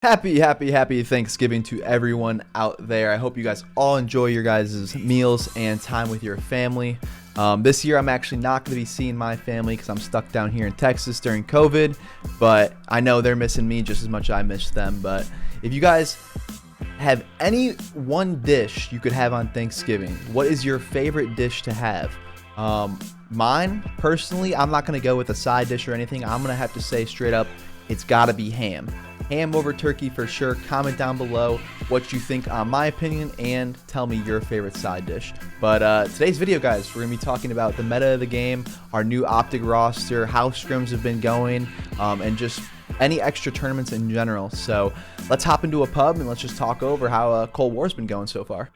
Happy Thanksgiving to everyone out there. I hope you guys all enjoy your guys' meals and time with your family. This year I'm actually not going to be seeing my family because I'm stuck down here in Texas during COVID, but I know they're missing me just as much as I miss them. But if you guys have any one dish you could have on Thanksgiving, what is your favorite dish to have? Mine, personally, I'm not going to go with a side dish or anything. I'm going to have to say straight up, it's got to be ham. Ham over turkey for sure. Comment down below what you think on my opinion and tell me your favorite side dish. But today's video, guys, we're going to be talking about the meta of the game, our new OpTic roster, how scrims have been going, and just any extra tournaments in general. So let's hop into a pub and let's just talk over how Cold War's been going so far.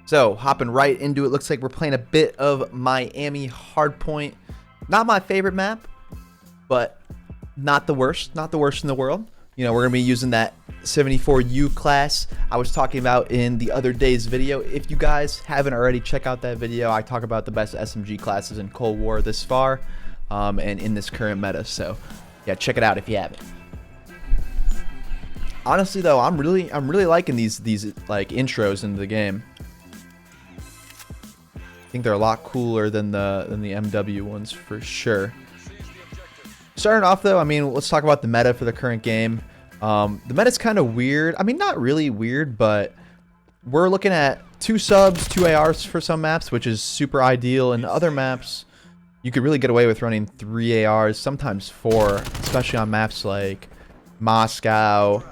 So hopping right into it, looks like we're playing a bit of Miami Hardpoint. Not my favorite map, but not the worst in the world. You know, we're going to be using that 74U class I was talking about in the other day's video. If you guys haven't already, check out that video. I talk about the best SMG classes in Cold War this far, and in this current meta. So yeah, check it out if you haven't. Honestly though, I'm really liking these like intros into the game. I think they're a lot cooler than the MW ones for sure. Starting off though, I mean, let's talk about the meta for the current game. The meta's kind of weird. I mean, not really weird, but we're looking at 2 subs, 2 ARs for some maps, which is super ideal. In other maps, you could really get away with running 3 ARs, sometimes 4, especially on maps like Moscow.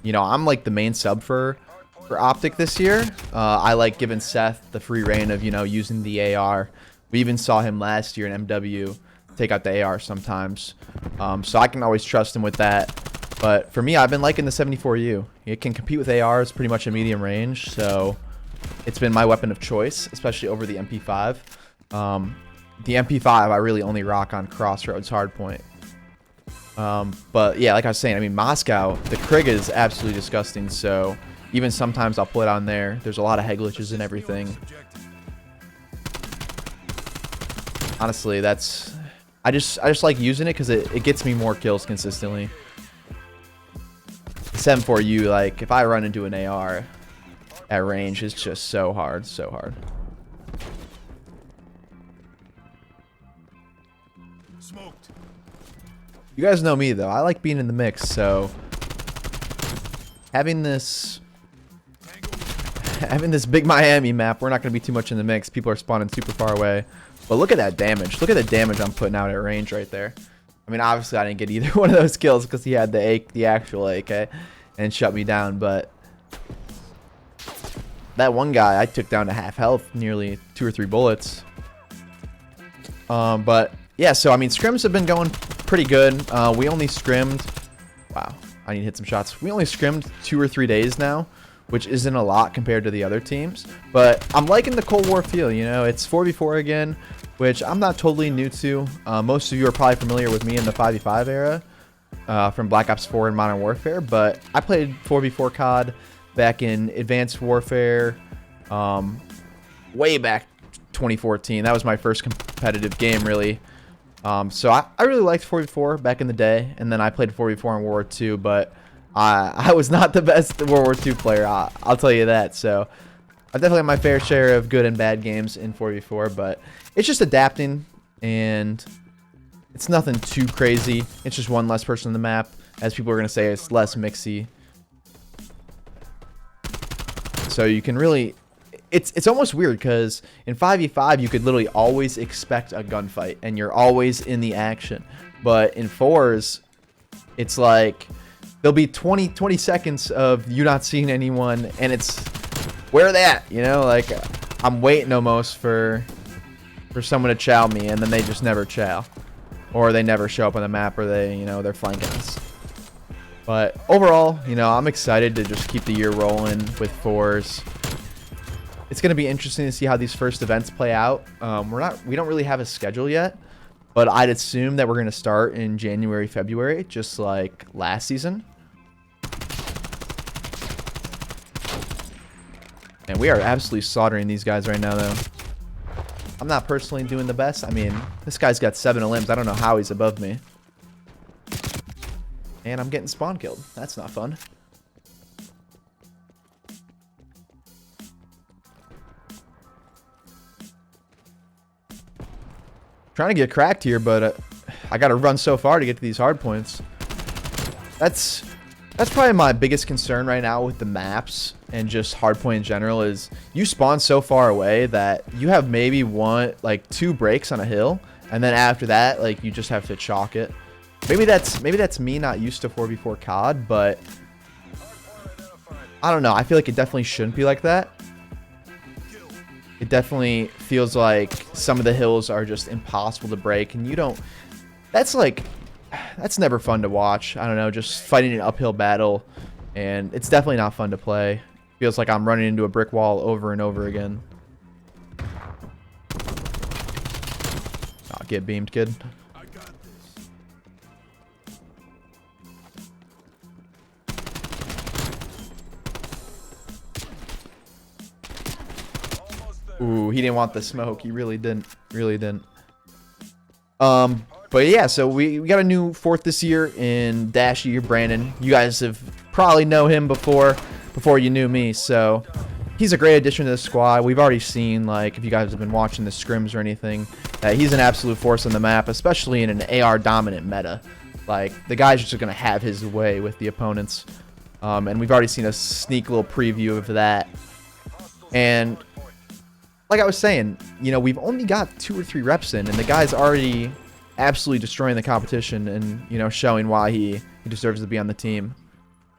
You know, I'm like the main sub for OpTic this year. I like giving Seth the free reign of, you know, using the AR. We even saw him last year in MW take out the AR sometimes. So I can always trust him with that. But for me, I've been liking the 74U. It can compete with ARs pretty much at medium range, so it's been my weapon of choice, especially over the MP5. The MP5 I really only rock on Crossroads Hardpoint. But yeah, like I was saying, I mean, Moscow, the Krig is absolutely disgusting, so even sometimes I'll pull it on there. There's a lot of head glitches and everything. Honestly, that's... I just like using it because it gets me more kills consistently. 7.4U, like, if I run into an AR at range, it's just so hard, so hard. Smoked. You guys know me, though. I like being in the mix, so having this big Miami map, we're not going to be too much in the mix. People are spawning super far away. But look at that damage. Look at the damage I'm putting out at range right there. I mean, obviously, I didn't get either one of those kills because he had the actual AK and shut me down. But that one guy, I took down to half health, nearly 2 or 3 bullets. But yeah, so I mean, scrims have been going pretty good. We only scrimmed. Wow, I need to hit some shots. We only scrimmed 2 or 3 days now, which isn't a lot compared to the other teams. But I'm liking the Cold War feel, you know. It's 4v4 again, which I'm not totally new to. Most of you are probably familiar with me in the 5v5 era from Black Ops 4 and Modern Warfare. But I played 4v4 COD back in Advanced Warfare way back 2014. That was my first competitive game, really. So I really liked 4v4 back in the day. And then I played 4v4 in World War II, but I was not the best World War II player, I'll tell you that. So I definitely have my fair share of good and bad games in 4v4, but it's just adapting, and it's nothing too crazy. It's just one less person on the map. As people are going to say, it's less mixy. So you can really... It's almost weird because in 5v5, you could literally always expect a gunfight, and you're always in the action. But in 4s, it's like... There'll be 20 seconds of you not seeing anyone, and it's, where are they at? You know, like, I'm waiting almost for someone to chow me, and then they just never chow. Or they never show up on the map, or they, you know, they're flanking us. But overall, you know, I'm excited to just keep the year rolling with 4s. It's going to be interesting to see how these first events play out. We don't really have a schedule yet, but I'd assume that we're going to start in January, February, just like last season. And we are absolutely slaughtering these guys right now, though. I'm not personally doing the best. I mean, this guy's got 7 limbs. I don't know how he's above me. And I'm getting spawn killed. That's not fun. Trying to get cracked here, but I got to run so far to get to these hard points. That's probably my biggest concern right now with the maps and just hardpoint in general is you spawn so far away that you have maybe 2 breaks on a hill, and then after that, like, you just have to chalk it. Maybe that's me not used to 4v4 COD, but I don't know. I feel like it definitely shouldn't be like that. It definitely feels like some of the hills are just impossible to break, and you don't. That's never fun to watch. I don't know, just fighting an uphill battle, and it's definitely not fun to play. Feels like I'm running into a brick wall over and over again. Oh, get beamed, kid. Ooh, he didn't want the smoke. He really didn't. Really didn't. But yeah, so we got a new fourth this year in Dashy, Brandon. You guys have probably know him before you knew me, so he's a great addition to the squad. We've already seen, like, if you guys have been watching the scrims or anything, that he's an absolute force on the map, especially in an AR dominant meta. Like, the guy's just gonna have his way with the opponents, and we've already seen a sneak little preview of that. And like I was saying, you know, we've only got 2 or 3 reps in, and the guy's already absolutely destroying the competition and, you know, showing why he deserves to be on the team.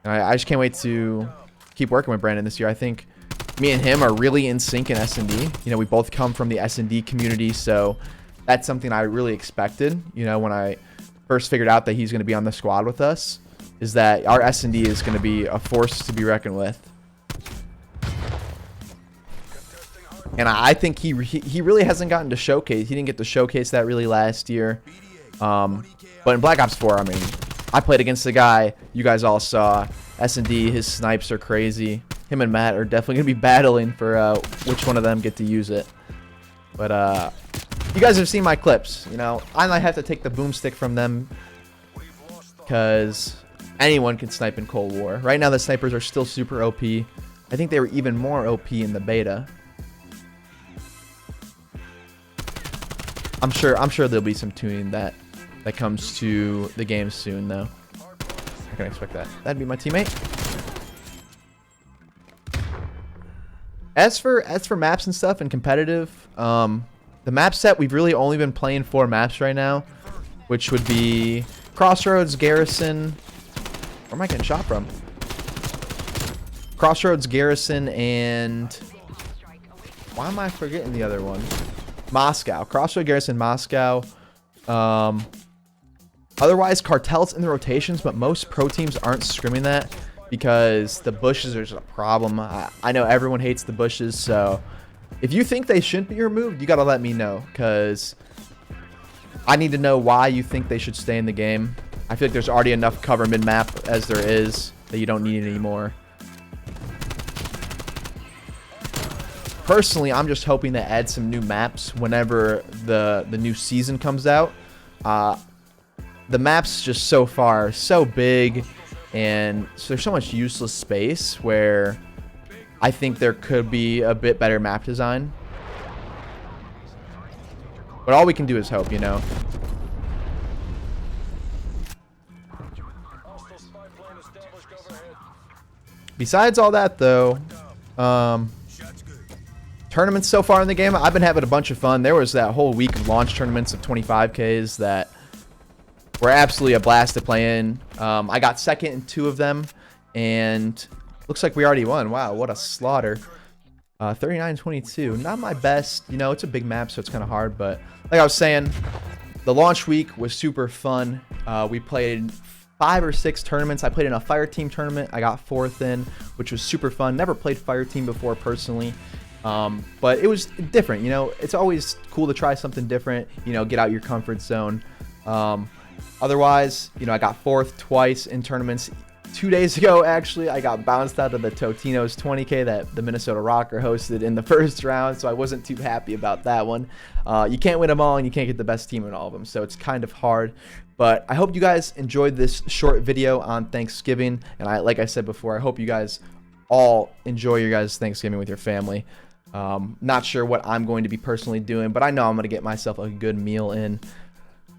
And I just can't wait to keep working with Brandon this year. I think me and him are really in sync in S&D. You know, we both come from the S&D community, so that's something I really expected, you know, when I first figured out that he's going to be on the squad with us, is that our S&D is going to be a force to be reckoned with. And I think he really hasn't gotten to showcase. He didn't get to showcase that really last year. But in Black Ops 4, I mean, I played against the guy you guys all saw. S&D, his snipes are crazy. Him and Matt are definitely going to be battling for which one of them get to use it. But you guys have seen my clips. You know, I might have to take the boomstick from them because anyone can snipe in Cold War. Right now, the snipers are still super OP. I think they were even more OP in the beta. I'm sure there'll be some tuning that comes to the game soon, though. I can expect that. That'd be my teammate. As for maps and stuff and competitive, the map set, we've really only been playing 4 maps right now, which would be Crossroads, Garrison. Where am I getting shot from? Crossroads, Garrison, and why am I forgetting the other one? Moscow. Crossroad, Garrison, Moscow. Otherwise, Cartel's in the rotations, but most pro teams aren't scrimming that because the bushes are just a problem. I know everyone hates the bushes, so if you think they shouldn't be removed, you got to let me know, because I need to know why you think they should stay in the game. I feel like there's already enough cover mid-map as there is that you don't need any more. Personally, I'm just hoping to add some new maps whenever the new season comes out. The maps just so far are so big, and so there's so much useless space where I think there could be a bit better map design. But all we can do is hope, you know. Besides all that, though, tournaments so far in the game, I've been having a bunch of fun. There was that whole week of launch tournaments of 25Ks that were absolutely a blast to play in. I got second in 2 of them, and looks like we already won. Wow, what a slaughter. 39-22. Not my best. You know, it's a big map, so it's kind of hard. But like I was saying, the launch week was super fun. We played 5 or 6 tournaments. I played in a fire team tournament. I got 4th in, which was super fun. Never played fire team before personally. But it was different. You know, it's always cool to try something different. You know, get out your comfort zone. Otherwise, you know, I got 4th twice in tournaments. 2 days ago, actually, I got bounced out of the Totino's 20K that the Minnesota Rocker hosted in the first round, so I wasn't too happy about that one. You can't win them all, and you can't get the best team in all of them, so it's kind of hard. But I hope you guys enjoyed this short video on Thanksgiving, and like I said before, I hope you guys all enjoy your guys' Thanksgiving with your family. Not sure what I'm going to be personally doing, but I know I'm going to get myself a good meal in.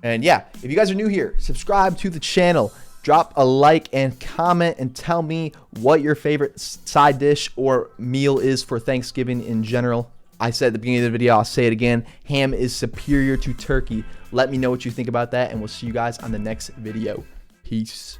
And yeah, if you guys are new here, subscribe to the channel. Drop a like and comment and tell me what your favorite side dish or meal is for Thanksgiving in general. I said at the beginning of the video, I'll say it again. Ham is superior to turkey. Let me know what you think about that, and we'll see you guys on the next video. Peace.